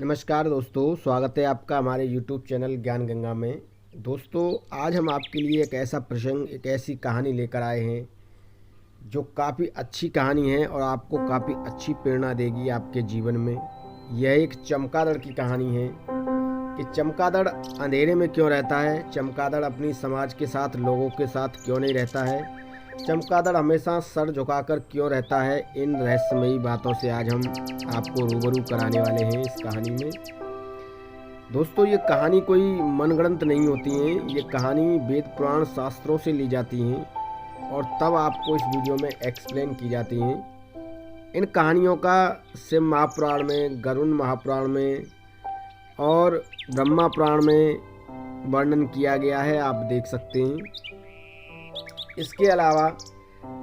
नमस्कार दोस्तों, स्वागत है आपका हमारे YouTube चैनल ज्ञान गंगा में। दोस्तों, आज हम आपके लिए एक ऐसा प्रसंग, एक ऐसी कहानी लेकर आए हैं जो काफ़ी अच्छी कहानी है और आपको काफ़ी अच्छी प्रेरणा देगी आपके जीवन में। यह एक चमगादड़ की कहानी है कि चमगादड़ अंधेरे में क्यों रहता है, चमगादड़ अपनी समाज के साथ, लोगों के साथ क्यों नहीं रहता है, चमगादड़ हमेशा सर झुकाकर क्यों रहता है। इन रहस्यमयी बातों से आज हम आपको रूबरू कराने वाले हैं इस कहानी में। दोस्तों, ये कहानी कोई मनगढ़ंत नहीं होती है, ये कहानी वेद पुराण शास्त्रों से ली जाती हैं और तब आपको इस वीडियो में एक्सप्लेन की जाती हैं। इन कहानियों का शिव महापुराण में, गरुड़ महापुराण में और ब्रह्मा पुराण में वर्णन किया गया है, आप देख सकते हैं। इसके अलावा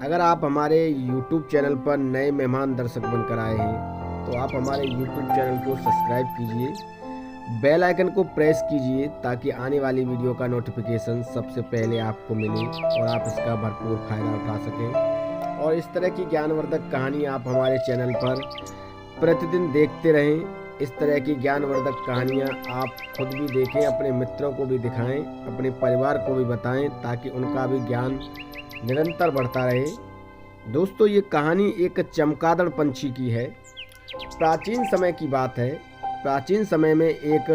अगर आप हमारे YouTube चैनल पर नए मेहमान दर्शक बनकर आए हैं तो आप हमारे YouTube चैनल को सब्सक्राइब कीजिए, बेल आइकन को प्रेस कीजिए ताकि आने वाली वीडियो का नोटिफिकेशन सबसे पहले आपको मिले और आप इसका भरपूर फायदा उठा सकें। और इस तरह की ज्ञानवर्धक कहानी आप हमारे चैनल पर प्रतिदिन देखते रहें। इस तरह की ज्ञानवर्धक कहानियाँ आप खुद भी देखें, अपने मित्रों को भी दिखाएं, अपने परिवार को भी बताएं ताकि उनका भी ज्ञान निरंतर बढ़ता रहे। दोस्तों, ये कहानी एक चमगादड़ पंछी की है। प्राचीन समय की बात है। प्राचीन समय में एक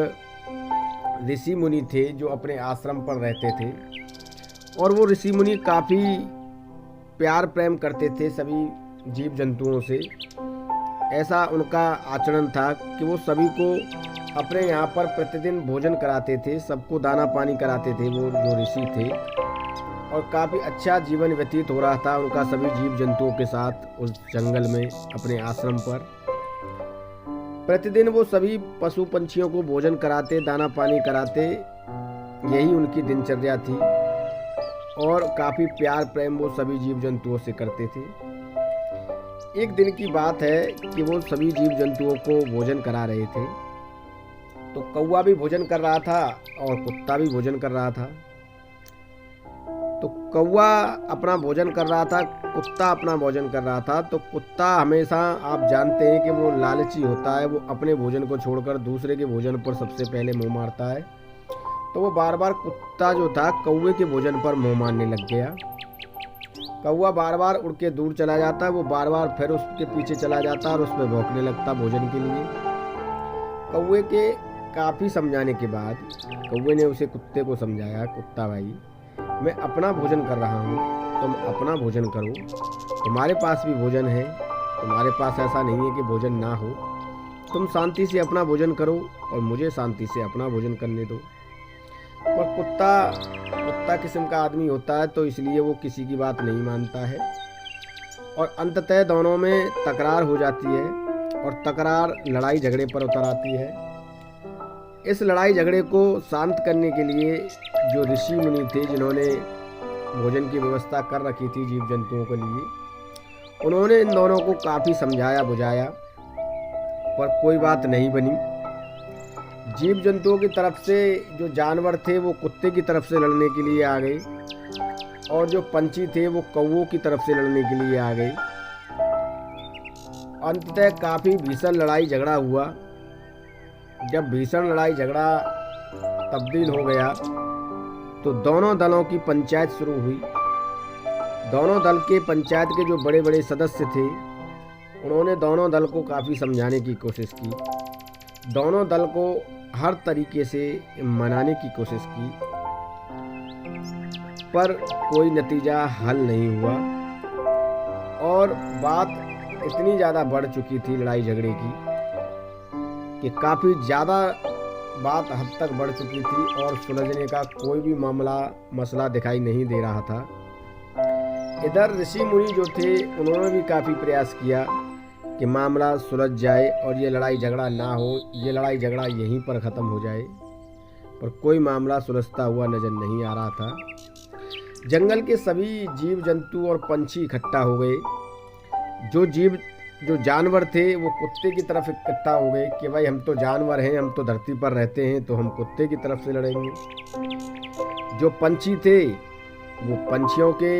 ऋषि मुनि थे जो अपने आश्रम पर रहते थे और वो ऋषि मुनि काफ़ी प्यार प्रेम करते थे सभी जीव जंतुओं से। ऐसा उनका आचरण था कि वो सभी को अपने यहाँ पर प्रतिदिन भोजन कराते थे, सबको दाना पानी कराते थे वो जो ऋषि थे, और काफ़ी अच्छा जीवन व्यतीत हो रहा था उनका सभी जीव जंतुओं के साथ उस जंगल में, अपने आश्रम पर। प्रतिदिन वो सभी पशु पंछियों को भोजन कराते, दाना पानी कराते, यही उनकी दिनचर्या थी और काफ़ी प्यार प्रेम वो सभी जीव जंतुओं से करते थे। एक दिन की बात है कि वो सभी जीव जंतुओं को भोजन करा रहे थे। तो कौवा भी भोजन कर रहा था और कुत्ता भी भोजन कर रहा था। तो कौवा अपना भोजन कर रहा था, कुत्ता अपना भोजन कर रहा था। तो कुत्ता हमेशा, आप जानते हैं कि वो लालची होता है, वो अपने भोजन को छोड़कर दूसरे के भोजन पर सबसे पहले मुंह मारता है। तो वो बार बार, कुत्ता जो था, कौवे के भोजन पर मुंह मारने लग गया। कौवा बार बार उड़ के दूर चला जाता, वो बार बार फिर उसके पीछे चला जाता और उस पर भौंकने लगता भोजन के लिए। कौवे के काफ़ी समझाने के बाद कौवे ने उसे, कुत्ते को समझाया, कुत्ता भाई, मैं अपना भोजन कर रहा हूँ, तुम अपना भोजन करो, तुम्हारे पास भी भोजन है, तुम्हारे पास ऐसा नहीं है कि भोजन ना हो, तुम शांति से अपना भोजन करो और मुझे शांति से अपना भोजन करने दो। और कुत्ता किस्म का आदमी होता है, तो इसलिए वो किसी की बात नहीं मानता है और अंततः दोनों में तकरार हो जाती है और तकरार लड़ाई झगड़े पर उतर आती है। इस लड़ाई झगड़े को शांत करने के लिए जो ऋषि मुनि थे, जिन्होंने भोजन की व्यवस्था कर रखी थी जीव जंतुओं के लिए, उन्होंने इन दोनों को काफ़ी समझाया बुझाया पर कोई बात नहीं बनी। जीव जंतुओं की तरफ से जो जानवर थे वो कुत्ते की तरफ से लड़ने के लिए आ गए और जो पंछी थे वो कौवों की तरफ से लड़ने के लिए आ गए। अंततः काफ़ी भीषण लड़ाई झगड़ा हुआ। जब भीषण लड़ाई झगड़ा तब्दील हो गया तो दोनों दलों की पंचायत शुरू हुई। दोनों दल के पंचायत के जो बड़े बड़े सदस्य थे, उन्होंने दोनों दल को काफ़ी समझाने की कोशिश की, दोनों दल को हर तरीके से मनाने की कोशिश की, पर कोई नतीजा हल नहीं हुआ और बात इतनी ज़्यादा बढ़ चुकी थी लड़ाई झगड़े की कि काफ़ी ज़्यादा बात हद तक बढ़ चुकी थी और सुलझने का कोई भी मसला दिखाई नहीं दे रहा था। इधर ऋषि मुनि जो थे, उन्होंने भी काफ़ी प्रयास किया कि मामला सुलझ जाए और ये लड़ाई झगड़ा ना हो, ये लड़ाई झगड़ा यहीं पर ख़त्म हो जाए, पर कोई मामला सुलझता हुआ नज़र नहीं आ रहा था। जंगल के सभी जीव जंतु और पंछी इकट्ठा हो गए। जो जानवर थे वो कुत्ते की तरफ इकट्ठा हो गए कि भाई हम तो जानवर हैं, हम तो धरती पर रहते हैं, तो हम कुत्ते की तरफ से लड़ेंगे। जो पंछी थे वो पंछियों के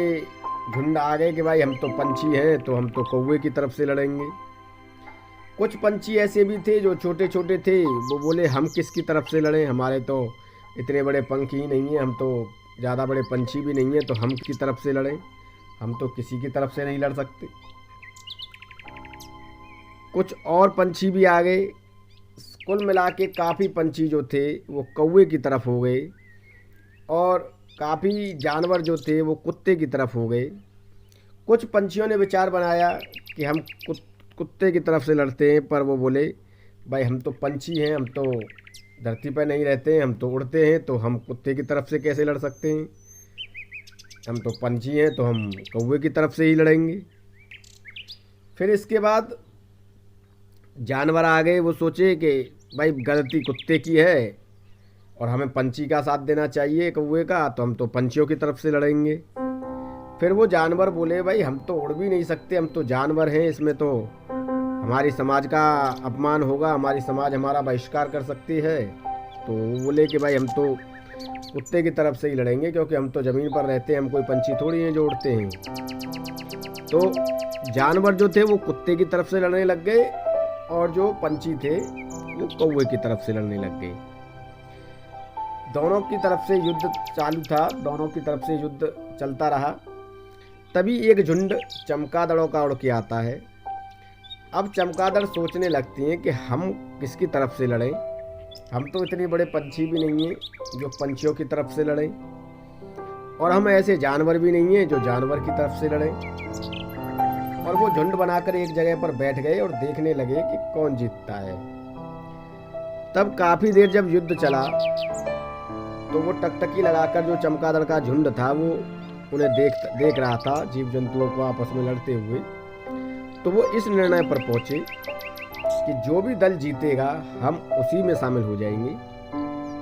झुंड आ गए कि भाई हम तो पंछी हैं, तो हम तो कौवे की तरफ से लड़ेंगे। कुछ पंछी ऐसे भी थे जो छोटे छोटे थे, वो बोले हम किसकी तरफ से लड़ें, हमारे तो इतने बड़े पंख ही नहीं हैं, हम तो ज़्यादा बड़े पंछी भी नहीं हैं, तो हम किसकी तरफ से लड़ें, हम तो किसी की तरफ से नहीं लड़ सकते। कुछ और पंछी भी आ गए। कुल मिला के काफ़ी पंछी जो थे वो कौवे की तरफ हो गए और काफ़ी जानवर जो थे वो कुत्ते की तरफ हो गए। कुछ पंछियों ने विचार बनाया कि हम कुत्ते की तरफ से लड़ते हैं, पर वो बोले भाई हम तो पंछी हैं, हम तो धरती पर नहीं रहते हैं, हम तो उड़ते हैं, तो हम कुत्ते की तरफ से कैसे लड़ सकते हैं, हम तो पंछी हैं, तो हम कौवे की तरफ से ही लड़ेंगे। फिर इसके बाद जानवर आ गए, वो सोचे कि भाई गलती कुत्ते की है और हमें पंछी का साथ देना चाहिए कौवे का, तो हम तो पंछियों की तरफ से लड़ेंगे। फिर वो जानवर बोले भाई हम तो उड़ भी नहीं सकते, हम तो जानवर हैं, इसमें तो हमारी समाज का अपमान होगा, हमारी समाज हमारा बहिष्कार कर सकती है। तो वो बोले कि भाई हम तो कुत्ते की तरफ से ही लड़ेंगे, क्योंकि हम तो ज़मीन पर रहते हैं, हम कोई पंछी थोड़ी हैं जो उड़ते हैं। तो जानवर जो थे वो कुत्ते की तरफ से लड़ने लग गए और जो पंछी थे वो कौवे की तरफ से लड़ने लग गए। दोनों की तरफ से युद्ध चालू था, दोनों की तरफ से युद्ध चलता रहा। तभी एक झुंड चमगादड़ों का उड़ के आता है। अब चमगादड़ सोचने लगती हैं कि हम किसकी तरफ से लड़ें, हम तो इतने बड़े पंछी भी नहीं हैं जो पंछियों की तरफ से लड़ें, और हम ऐसे जानवर भी नहीं हैं जो जानवर की तरफ से लड़ें। और वो झुंड बनाकर एक जगह पर बैठ गए और देखने लगे कि कौन जीतता है। तब काफ़ी देर जब युद्ध चला तो वो टकटकी लगाकर जो चमगादड़ का झुंड था वो उन्हें देख रहा था, जीव जंतुओं को आपस में लड़ते हुए। तो वो इस निर्णय पर पहुंचे कि जो भी दल जीतेगा हम उसी में शामिल हो जाएंगे,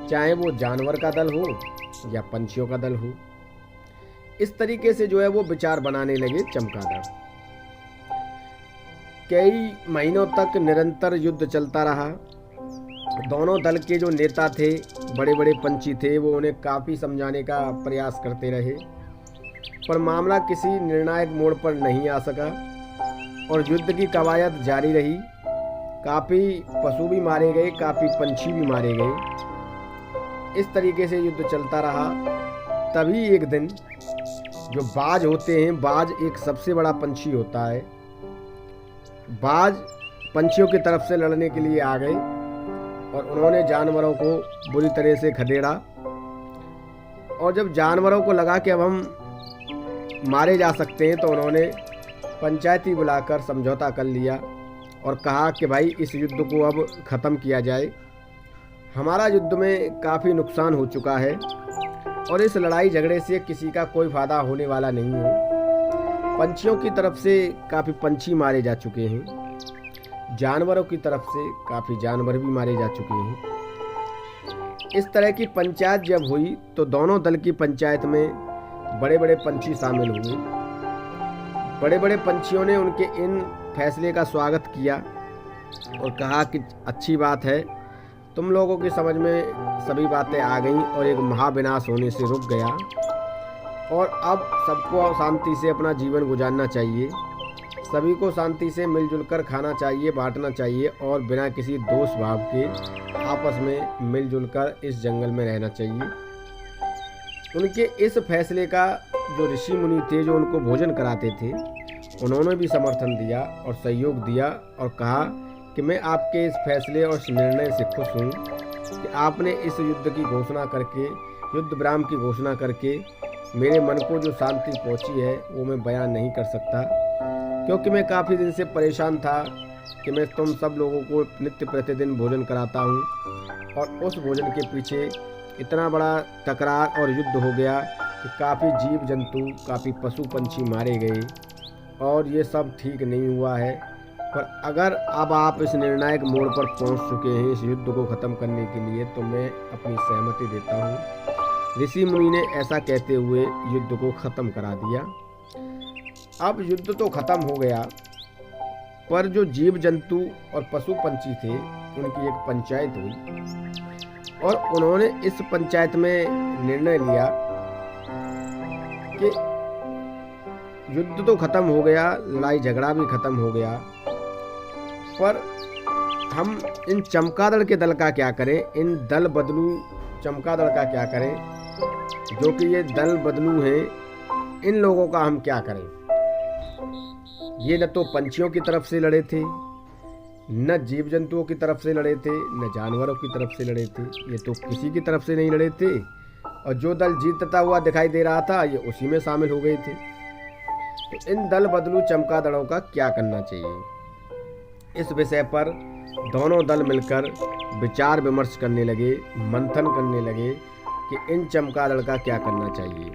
चाहे वो जानवर का दल हो या पंछियों का दल हो। इस तरीके से जो है वो विचार बनाने लगे चमगादड़। कई महीनों तक निरंतर युद्ध चलता रहा। दोनों दल के जो नेता थे, बड़े बड़े पंछी थे, वो उन्हें काफ़ी समझाने का प्रयास करते रहे, पर मामला किसी निर्णायक मोड़ पर नहीं आ सका और युद्ध की कवायद जारी रही। काफ़ी पशु भी मारे गए, काफ़ी पंछी भी मारे गए। इस तरीके से युद्ध चलता रहा। तभी एक दिन जो बाज होते हैं, बाज एक सबसे बड़ा पंछी होता है, बाज पंछियों की तरफ से लड़ने के लिए आ गए और उन्होंने जानवरों को बुरी तरह से खदेड़ा। और जब जानवरों को लगा कि अब हम मारे जा सकते हैं, तो उन्होंने पंचायती बुलाकर समझौता कर लिया और कहा कि भाई इस युद्ध को अब ख़त्म किया जाए, हमारा युद्ध में काफ़ी नुकसान हो चुका है और इस लड़ाई झगड़े से किसी का कोई फ़ायदा होने वाला नहीं है। पंछियों की तरफ से काफ़ी पंछी मारे जा चुके हैं, जानवरों की तरफ से काफ़ी जानवर भी मारे जा चुके हैं। इस तरह की पंचायत जब हुई तो दोनों दल की पंचायत में बड़े बड़े पंछी शामिल हुए। बड़े बड़े पंछियों ने उनके इन फैसले का स्वागत किया और कहा कि अच्छी बात है, तुम लोगों की समझ में सभी बातें आ गईं और एक महाविनाश होने से रुक गया और अब सबको शांति से अपना जीवन गुजारना चाहिए, सभी को शांति से मिलजुल कर खाना चाहिए, बांटना चाहिए और बिना किसी दोष भाव के आपस में मिलजुल कर इस जंगल में रहना चाहिए। उनके इस फैसले का जो ऋषि मुनि थे जो उनको भोजन कराते थे, उन्होंने भी समर्थन दिया और सहयोग दिया और कहा कि मैं आपके इस फैसले और इस निर्णय से खुश हूँ कि आपने इस युद्ध की घोषणा करके, युद्ध विराम की घोषणा करके मेरे मन को जो शांति पहुँची है वो मैं बयान नहीं कर सकता, क्योंकि मैं काफ़ी दिन से परेशान था कि मैं तुम सब लोगों को नित्य प्रतिदिन भोजन कराता हूँ और उस भोजन के पीछे इतना बड़ा तकरार और युद्ध हो गया कि काफ़ी जीव जंतु, काफ़ी पशु पंछी मारे गए और ये सब ठीक नहीं हुआ है। पर अगर अब आप इस निर्णायक मोड़ पर पहुंच चुके हैं इस युद्ध को ख़त्म करने के लिए, तो मैं अपनी सहमति देता हूं। ऋषि मुनि ने ऐसा कहते हुए युद्ध को ख़त्म करा दिया। अब युद्ध तो ख़त्म हो गया, पर जो जीव जंतु और पशु पंछी थे उनकी एक पंचायत हुई और उन्होंने इस पंचायत में निर्णय लिया कि युद्ध तो ख़त्म हो गया, लड़ाई झगड़ा भी ख़त्म हो गया, पर हम इन चमगादड़ के दल का क्या करें, इन दल बदलू चमगादड़ का क्या करें, जो कि ये दल बदलू हैं, इन लोगों का हम क्या करें। ये न तो पंछियों की तरफ से लड़े थे, न जीव जंतुओं की तरफ से लड़े थे, न जानवरों की तरफ से लड़े थे, ये तो किसी की तरफ से नहीं लड़े थे। और जो दल जीतता हुआ दिखाई दे रहा था, ये उसी में शामिल हो गए थे। तो इन दल बदलू चमगादड़ों का क्या करना चाहिए, इस विषय पर दोनों दल मिलकर विचार विमर्श करने लगे, मंथन करने लगे कि इन चमगादड़ का क्या करना चाहिए।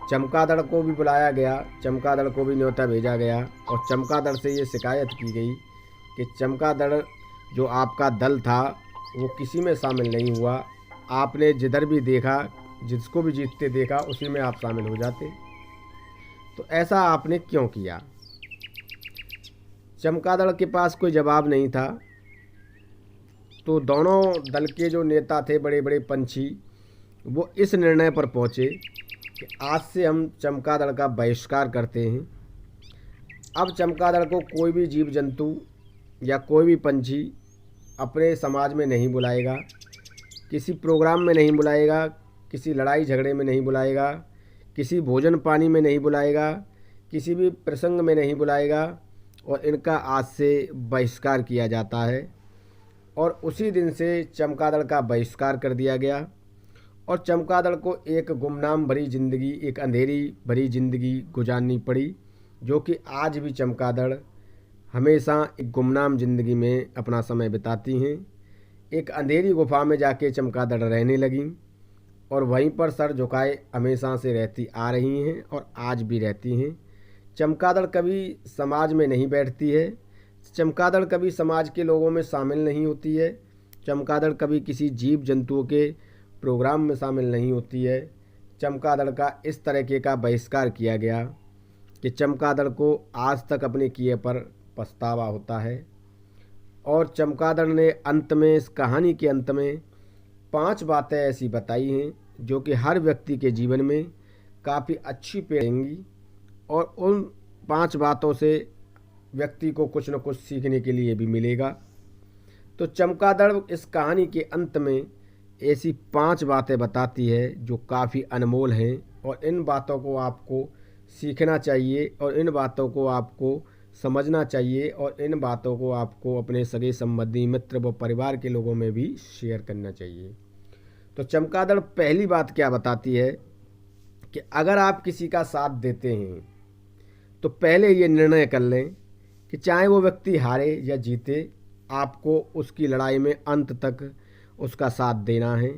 चमगादड़ को भी बुलाया गया, चमगादड़ को भी न्योता भेजा गया और चमगादड़ से ये शिकायत की गई कि चमगादड़, जो आपका दल था वो किसी में शामिल नहीं हुआ। आपने जिधर भी देखा, जिसको भी जीतते देखा, उसी में आप शामिल हो जाते, तो ऐसा आपने क्यों किया। चमगादड़ के पास कोई जवाब नहीं था। तो दोनों दल के जो नेता थे, बड़े बड़े पंछी, वो इस निर्णय पर पहुँचे कि आज से हम चमगादड़ का बहिष्कार करते हैं। अब चमगादड़ को कोई भी जीव जंतु या कोई भी पंछी अपने समाज में नहीं बुलाएगा, किसी प्रोग्राम में नहीं बुलाएगा, किसी लड़ाई झगड़े में नहीं बुलाएगा, किसी भोजन पानी में नहीं बुलाएगा, किसी भी प्रसंग में नहीं बुलाएगा और इनका आज से बहिष्कार किया जाता है। और उसी दिन से चमगादड़ का बहिष्कार कर दिया गया और चमगादड़ को एक गुमनाम भरी ज़िंदगी, एक अंधेरी भरी ज़िंदगी गुजारनी पड़ी, जो कि आज भी चमगादड़ हमेशा एक गुमनाम ज़िंदगी में अपना समय बिताती हैं। एक अंधेरी गुफा में जाके चमगादड़ रहने लगीं और वहीं पर सर झुकाए हमेशा से रहती आ रही हैं और आज भी रहती हैं। चमगादड़ कभी समाज में नहीं बैठती है, चमगादड़ कभी समाज के लोगों में शामिल नहीं होती है, चमगादड़ कभी किसी जीव जंतुओं के प्रोग्राम में शामिल नहीं होती है। चमगादड़ का इस तरीके का बहिष्कार किया गया कि चमगादड़ को आज तक अपने किए पर पछतावा होता है। और चमगादड़ ने अंत में, इस कहानी के अंत में 5 बातें ऐसी बताई हैं जो कि हर व्यक्ति के जीवन में काफ़ी अच्छी पड़ेंगी और उन 5 बातों से व्यक्ति को कुछ न कुछ सीखने के लिए भी मिलेगा। तो चमगादड़ इस कहानी के अंत में ऐसी 5 बातें बताती है जो काफ़ी अनमोल हैं और इन बातों को आपको सीखना चाहिए और इन बातों को आपको समझना चाहिए और इन बातों को आपको अपने सगे संबंधी, मित्र व परिवार के लोगों में भी शेयर करना चाहिए। तो चमगादड़ पहली बात क्या बताती है कि अगर आप किसी का साथ देते हैं तो पहले ये निर्णय कर लें कि चाहे वो व्यक्ति हारे या जीते, आपको उसकी लड़ाई में अंत तक उसका साथ देना है,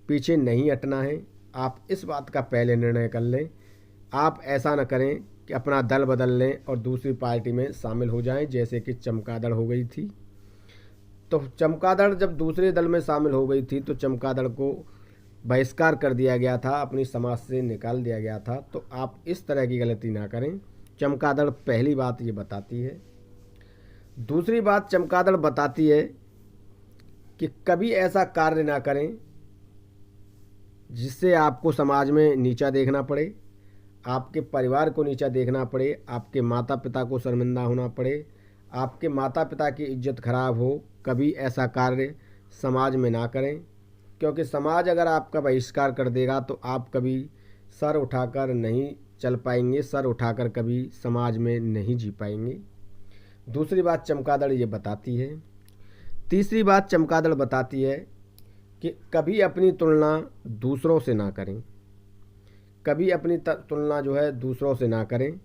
पीछे नहीं हटना है। आप इस बात का पहले निर्णय कर लें। आप ऐसा न करें कि अपना दल बदल लें और दूसरी पार्टी में शामिल हो जाएं, जैसे कि चमगादड़ हो गई थी। तो चमगादड़ जब दूसरे दल में शामिल हो गई थी तो चमगादड़ को बहिष्कार कर दिया गया था, अपनी समाज से निकाल दिया गया था। तो आप इस तरह की गलती ना करें। चमगादड़ पहली बात ये बताती है। दूसरी बात चमगादड़ बताती है कि कभी ऐसा कार्य ना करें जिससे आपको समाज में नीचा देखना पड़े, आपके परिवार को नीचा देखना पड़े, आपके माता पिता को शर्मिंदा होना पड़े, आपके माता पिता की इज्जत खराब हो। कभी ऐसा कार्य समाज में ना करें, क्योंकि समाज अगर आपका बहिष्कार कर देगा तो आप कभी सर उठाकर नहीं चल पाएंगे, सर उठाकर कभी समाज में नहीं जी पाएंगे। दूसरी बात चमगादड़ ये बताती है। तीसरी बात चमगादड़ बताती है कि कभी अपनी तुलना दूसरों से ना करें, कभी अपनी तुलना जो है दूसरों से ना करें।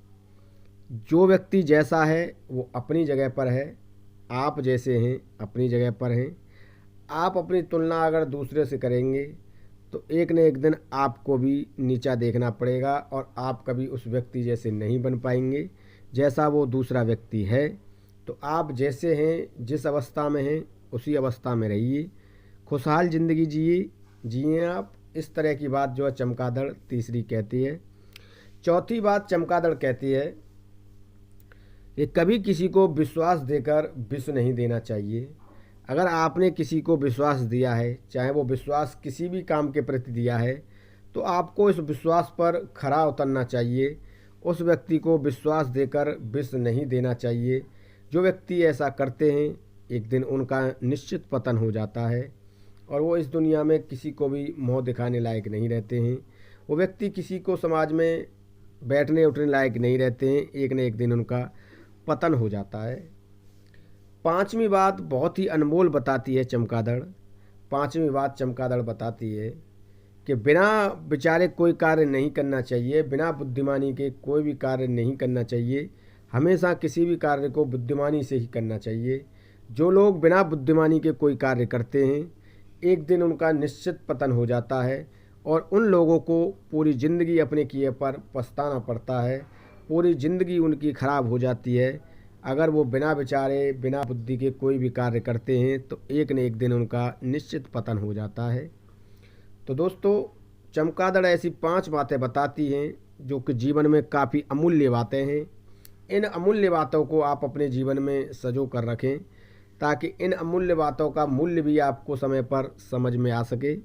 जो व्यक्ति जैसा है वो अपनी जगह पर है, आप जैसे हैं अपनी जगह पर हैं। आप अपनी तुलना अगर दूसरे से करेंगे तो एक न एक दिन आपको भी नीचा देखना पड़ेगा और आप कभी उस व्यक्ति जैसे नहीं बन पाएंगे जैसा वो दूसरा व्यक्ति है। तो आप जैसे हैं, जिस अवस्था में हैं, उसी अवस्था में रहिए, खुशहाल ज़िंदगी जिए आप। इस तरह की बात जो है चमगादड़ तीसरी कहती है। चौथी बात चमगादड़ कहती है कि कभी किसी को विश्वास देकर विष नहीं देना चाहिए। अगर आपने किसी को विश्वास दिया है, चाहे वो विश्वास किसी भी काम के प्रति दिया है, तो आपको इस विश्वास पर खरा उतरना चाहिए। उस व्यक्ति को विश्वास देकर विष नहीं देना चाहिए। जो व्यक्ति ऐसा करते हैं एक दिन उनका निश्चित पतन हो जाता है और वो इस दुनिया में किसी को भी मुँह दिखाने लायक नहीं रहते हैं। वो व्यक्ति किसी को समाज में बैठने उठने लायक नहीं रहते हैं, एक न एक दिन उनका पतन हो जाता है। पांचवी बात बहुत ही अनमोल बताती है चमगादड़। पांचवी बात चमगादड़ बताती है कि बिना विचारे कोई कार्य नहीं करना चाहिए, बिना बुद्धिमानी के कोई भी कार्य नहीं करना चाहिए। हमेशा किसी भी कार्य को बुद्धिमानी से ही करना चाहिए। जो लोग बिना बुद्धिमानी के कोई कार्य करते हैं, एक दिन उनका निश्चित पतन हो जाता है और उन लोगों को पूरी ज़िंदगी अपने किए पर पछताना पड़ता है। पूरी ज़िंदगी उनकी खराब हो जाती है। अगर वो बिना विचारे बिना बुद्धि के कोई भी कार्य करते हैं तो एक न एक दिन उनका निश्चित पतन हो जाता है। तो दोस्तों, चमगादड़ ऐसी 5 बातें बताती हैं जो कि जीवन में काफ़ी अमूल्य बातें हैं। इन अमूल्य बातों को आप अपने जीवन में सँजो कर रखें ताकि इन अमूल्य बातों का मूल्य भी आपको समय पर समझ में आ सके।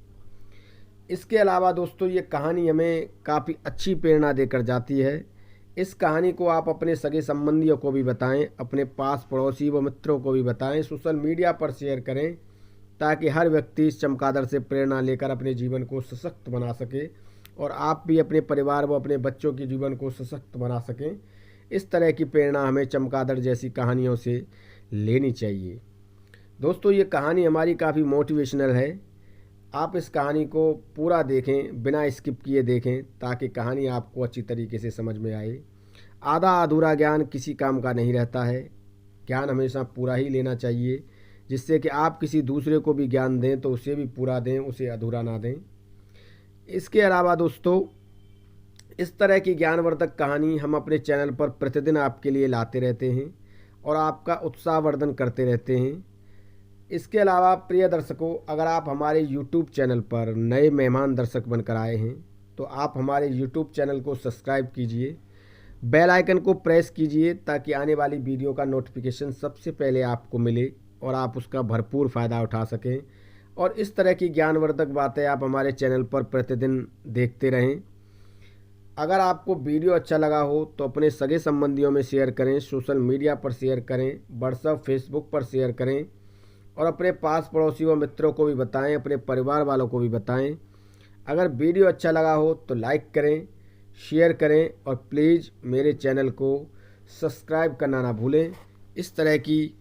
इसके अलावा दोस्तों, ये कहानी हमें काफ़ी अच्छी प्रेरणा देकर जाती है। इस कहानी को आप अपने सगे संबंधियों को भी बताएं, अपने पास पड़ोसी व मित्रों को भी बताएं, सोशल मीडिया पर शेयर करें ताकि हर व्यक्ति इस चमगादड़ से प्रेरणा लेकर अपने जीवन को सशक्त बना सके और आप भी अपने परिवार व अपने बच्चों के जीवन को सशक्त बना सकें। इस तरह की प्रेरणा हमें चमगादड़ जैसी कहानियों से लेनी चाहिए। दोस्तों, ये कहानी हमारी काफ़ी मोटिवेशनल है। आप इस कहानी को पूरा देखें, बिना स्किप किए देखें ताकि कहानी आपको अच्छी तरीके से समझ में आए। आधा अधूरा ज्ञान किसी काम का नहीं रहता है। ज्ञान हमेशा पूरा ही लेना चाहिए, जिससे कि आप किसी दूसरे को भी ज्ञान दें तो उसे भी पूरा दें, उसे अधूरा ना दें। इसके अलावा दोस्तों, इस तरह की ज्ञानवर्धक कहानी हम अपने चैनल पर प्रतिदिन आपके लिए लाते रहते हैं और आपका उत्साहवर्धन करते रहते हैं। इसके अलावा प्रिय दर्शकों, अगर आप हमारे YouTube चैनल पर नए मेहमान दर्शक बनकर आए हैं तो आप हमारे YouTube चैनल को सब्सक्राइब कीजिए, बेल आइकन को प्रेस कीजिए ताकि आने वाली वीडियो का नोटिफिकेशन सबसे पहले आपको मिले और आप उसका भरपूर फ़ायदा उठा सकें। और इस तरह की ज्ञानवर्धक बातें आप हमारे चैनल पर प्रतिदिन देखते रहें। अगर आपको वीडियो अच्छा लगा हो तो अपने सगे संबंधियों में शेयर करें, सोशल मीडिया पर शेयर करें, व्हाट्सएप फेसबुक पर शेयर करें और अपने पास पड़ोसियों मित्रों को भी बताएं, अपने परिवार वालों को भी बताएं। अगर वीडियो अच्छा लगा हो तो लाइक करें, शेयर करें और प्लीज़ मेरे चैनल को सब्सक्राइब करना ना भूलें। इस तरह की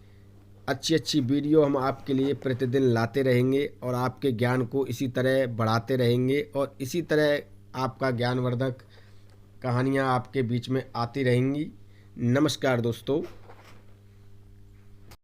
अच्छी अच्छी वीडियो हम आपके लिए प्रतिदिन लाते रहेंगे और आपके ज्ञान को इसी तरह बढ़ाते रहेंगे और इसी तरह आपका ज्ञानवर्धक कहानियाँ आपके बीच में आती रहेंगी। नमस्कार दोस्तों।